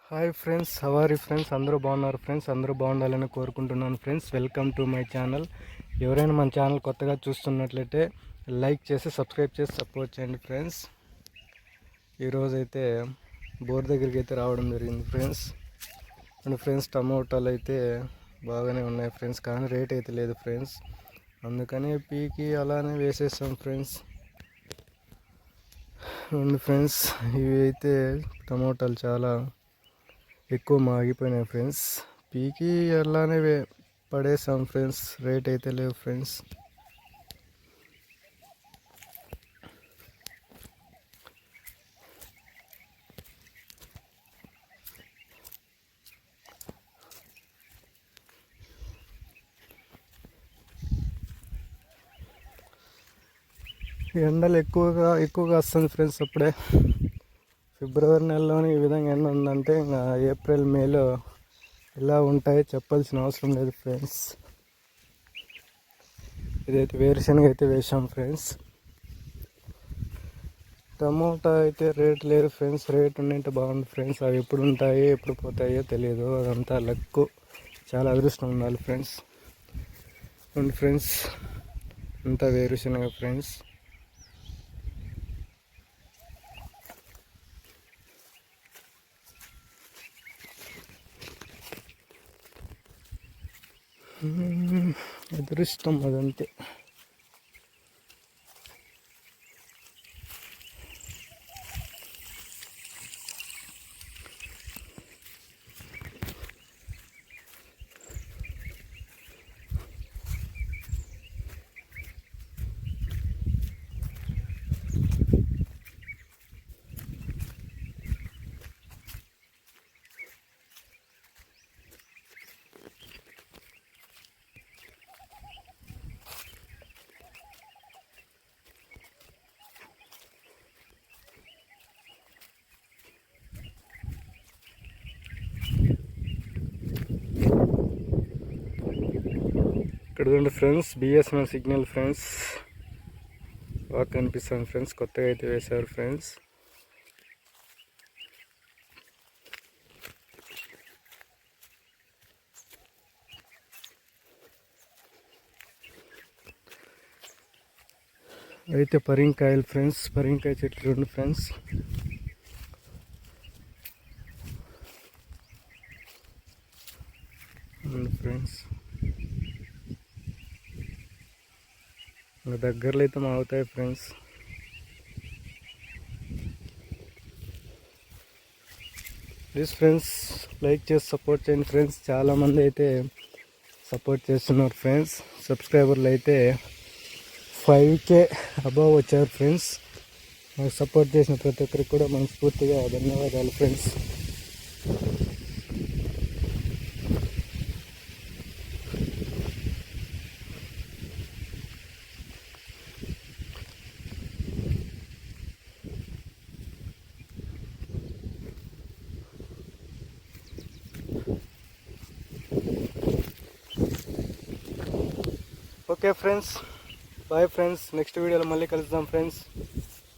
Hi friends, హవారీ friends, అందరూ బాగున్నారు friends. అందరూ బాగుండాలని కోరుకుంటున్నాను friends. Welcome to my channel. ఎవరైనా మన ఛానల్ కొత్తగా చూస్తున్నట్లయితే లైక్ చేసి సబ్స్క్రైబ్ చేసి సపోర్ట్ చేయండి ఫ్రెండ్స్. ఈరోజైతే బోర్ దగ్గరికి అయితే రావడం జరిగింది ఫ్రెండ్స్. అండ్ ఫ్రెండ్స్, టమోటాలు అయితే బాగానే ఉన్నాయి ఫ్రెండ్స్, కానీ రేట్ అయితే లేదు ఫ్రెండ్స్. అందుకని పీకి అలానే వేసేస్తాం ఫ్రెండ్స్. అండ్ ఫ్రెండ్స్, ఇవి అయితే టమోటాలు చాలా ఎక్కువ మాగిపోయినాయి ఫ్రెండ్స్. పీకి అలానే పడేసాం ఫ్రెండ్స్, రేట్ అయితే లేవు ఫ్రెండ్స్. ఎండలు ఎక్కువగా వస్తుంది ఫ్రెండ్స్. అప్పుడే ఫిబ్రవరి నెలలోనే ఈ విధంగా ఎండ ఉందంటే ఇంకా ఏప్రిల్ మేలో ఇలా ఉంటాయి చెప్పాల్సిన అవసరం లేదు ఫ్రెండ్స్. ఇదైతే వేరుశనగ అయితే వేసాం ఫ్రెండ్స్. టమోటా అయితే రేట్ లేదు ఫ్రెండ్స్. రేట్ ఉండింటే బాగుంది ఫ్రెండ్స్. అవి ఎప్పుడు ఉంటాయి ఎప్పుడు పోతాయో తెలియదు. అదంతా లక్, చాలా అదృష్టం ఉండాలి ఫ్రెండ్స్. అండ్ ఫ్రెండ్స్, అంతా వేరుశనగ ఫ్రెండ్స్. అదృష్టం అదంతే. ఇక్కడ చూడండి ఫ్రెండ్స్, బిఎస్ఎన్ఎల్ సిగ్నల్ ఫ్రెండ్స్. బాగా కనిపిస్తుంది ఫ్రెండ్స్. కొత్తగా అయితే వేశారు ఫ్రెండ్స్. అయితే పరింకాయలు ఫ్రెండ్స్, పరింకాయ చెట్లు చూడండి ఫ్రెండ్స్. ఫ్రెండ్స్, దగ్గరలో అయితే మాగుతాయి ఫ్రెండ్స్. ప్లీజ్ ఫ్రెండ్స్, లైక్ చేసి సపోర్ట్ చేయండి ఫ్రెండ్స్. చాలామంది అయితే సపోర్ట్ చేస్తున్నారు ఫ్రెండ్స్. సబ్స్క్రైబర్లు అయితే 5K అబవ్ వచ్చారు ఫ్రెండ్స్. నాకు సపోర్ట్ చేసిన ప్రతి ఒక్కరికి కూడా మనస్ఫూర్తిగా ధన్యవాదాలు friends. Okay friends, bye friends. Next వీడియోలో మళ్ళీ కలుద్దాం ఫ్రెండ్స్.